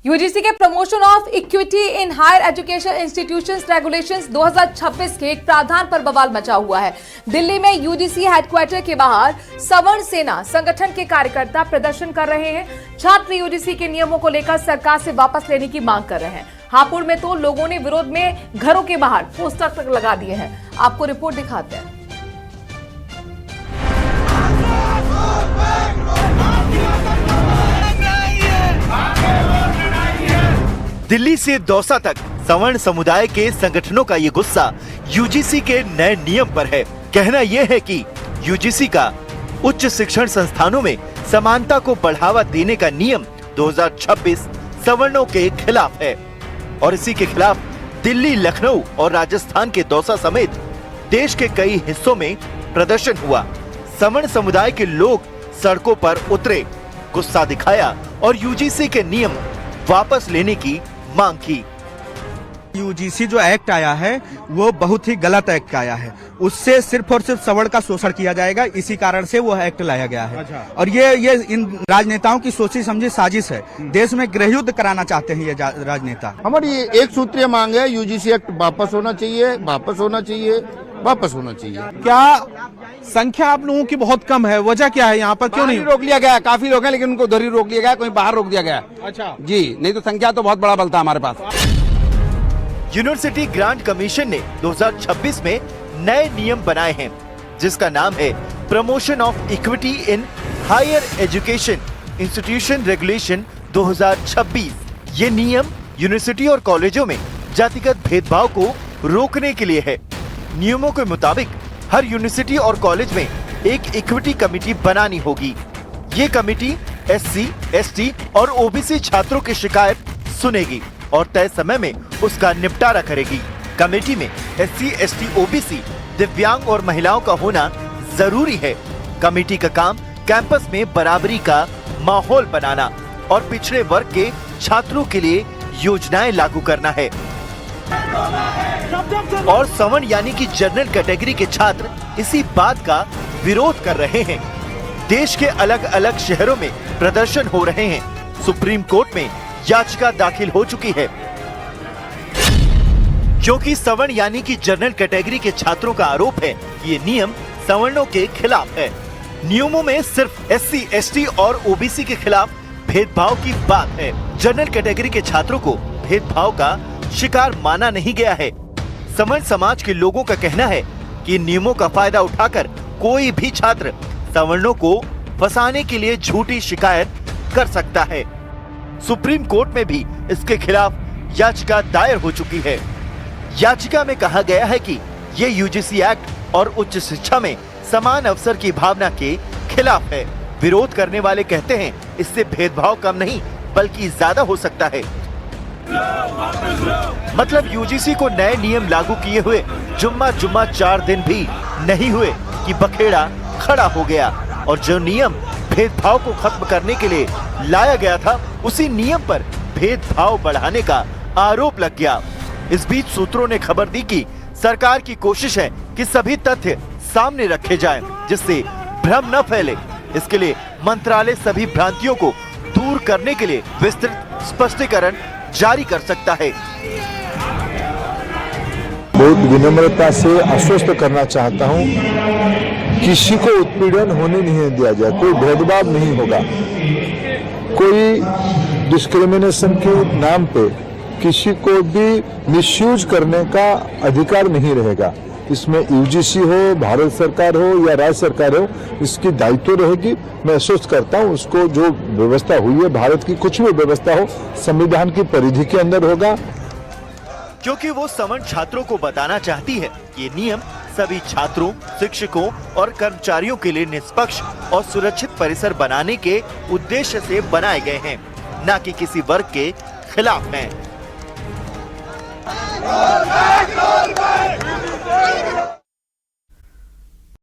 UGC के promotion of equity in higher education institutions regulations 2026 के एक प्रावधान पर बवाल मचा हुआ है। दिल्ली में यूजीसी हेडक्वार्टर के बाहर सवर्ण सेना संगठन के कार्यकर्ता प्रदर्शन कर रहे हैं। छात्र यूजीसी के नियमों को लेकर सरकार से वापस लेने की मांग कर रहे हैं। हापुड़ में तो लोगों ने विरोध में घरों के बाहर पोस्टर तक लगा दिए हैं। आपको रिपोर्ट दिखाते हैं। दिल्ली से दौसा तक सवर्ण समुदाय के संगठनों का ये गुस्सा यूजीसी के नए नियम पर है। कहना यह है कि यूजीसी का उच्च शिक्षण संस्थानों में समानता को बढ़ावा देने का नियम 2026 सवर्णों के खिलाफ है और इसी के खिलाफ दिल्ली, लखनऊ और राजस्थान के दौसा समेत देश के कई हिस्सों में प्रदर्शन हुआ। सवर्ण समुदाय के लोग सड़कों पर उतरे, गुस्सा दिखाया और यूजीसी के नियम वापस लेने की मांग की। यूजीसी जो एक्ट आया है वो बहुत ही गलत एक्ट आया है। उससे सिर्फ और सिर्फ सवर्ण का शोषण किया जाएगा, इसी कारण से वो एक्ट लाया गया है। अच्छा। और ये इन राजनेताओं की सोची समझी साजिश है। देश में गृहयुद्ध कराना चाहते हैं ये राजनेता। हमारी एक सूत्रीय मांग है, यूजीसी एक्ट वापस होना चाहिए, वापस होना चाहिए, वापस होना चाहिए। क्या संख्या आप लोगों की बहुत कम है, वजह क्या है यहाँ पर? क्यों नहीं रोक लिया गया? काफी लोग हैं लेकिन उनको उधर ही रोक लिया गया, कोई बाहर रोक दिया गया। अच्छा जी, नहीं तो संख्या तो बहुत बड़ा बल था हमारे पास। यूनिवर्सिटी ग्रांट कमीशन ने 2026 में नए नियम बनाए हैं, जिसका नाम है promotion of equity in higher education institution regulation 2026। ये नियम यूनिवर्सिटी और कॉलेजों में जातिगत भेदभाव को रोकने के लिए है। नियमों के मुताबिक हर यूनिवर्सिटी और कॉलेज में एक इक्विटी कमेटी बनानी होगी। ये कमेटी एससी, एसटी और ओबीसी छात्रों की शिकायत सुनेगी और तय समय में उसका निपटारा करेगी। कमेटी में एससी, एसटी, ओबीसी, दिव्यांग और महिलाओं का होना जरूरी है। कमेटी का काम कैंपस में बराबरी का माहौल बनाना और पिछड़े वर्ग के छात्रों के लिए योजनाएं लागू करना है। और सवर्ण यानी कि जनरल कैटेगरी के छात्र इसी बात का विरोध कर रहे हैं। देश के अलग अलग शहरों में प्रदर्शन हो रहे हैं। सुप्रीम कोर्ट में याचिका दाखिल हो चुकी है, क्योंकि सवर्ण यानी कि जनरल कैटेगरी के छात्रों का आरोप है कि ये नियम सवर्णों के खिलाफ है। नियमों में सिर्फ एससी, एसटी और ओबीसी के खिलाफ भेदभाव की बात है। जनरल कैटेगरी के छात्रों को भेदभाव का शिकार माना नहीं गया है। सवर्ण समाज के लोगों का कहना है कि नियमों का फायदा उठाकर कोई भी छात्र सवर्णों को फंसाने के लिए झूठी शिकायत कर सकता है। सुप्रीम कोर्ट में भी इसके खिलाफ याचिका दायर हो चुकी है। याचिका में कहा गया है कि ये यूजीसी एक्ट और उच्च शिक्षा में समान अवसर की भावना के खिलाफ है। विरोध करने वाले कहते हैं इससे भेदभाव कम नहीं बल्कि ज्यादा हो सकता है। मतलब यूजीसी को नए नियम लागू किए हुए जुम्मा 4 दिन भी नहीं हुए कि बखेड़ा खड़ा हो गया और जो नियम भेदभाव को खत्म करने के लिए लाया गया था उसी नियम पर भेदभाव बढ़ाने का आरोप लग गया। इस बीच सूत्रों ने खबर दी कि सरकार की कोशिश है कि सभी तथ्य सामने रखे जाएं, जिससे भ्रम न फैले। इसके लिए मंत्रालय सभी भ्रांतियों को दूर करने के लिए विस्तृत स्पष्टीकरण जारी कर सकता है। बहुत विनम्रता से आश्वस्त करना चाहता हूं, किसी को उत्पीड़न होने नहीं दिया जाए, कोई भेदभाव नहीं होगा, कोई डिस्क्रिमिनेशन के नाम पे किसी को भी मिसयूज करने का अधिकार नहीं रहेगा। इसमें यूजीसी हो, भारत सरकार हो या राज्य सरकार हो, इसकी दायित्व रहेगी। मैं आश्वस्त करता हूं, उसको जो व्यवस्था हुई है, भारत की कुछ भी व्यवस्था हो, संविधान की परिधि के अंदर होगा। क्योंकि वो सवर्ण छात्रों को बताना चाहती है ये नियम सभी छात्रों, शिक्षकों और कर्मचारियों के लिए निष्पक्ष और सुरक्षित परिसर बनाने के उद्देश्य से बनाए गए हैं, न कि किसी वर्ग के खिलाफ हैं।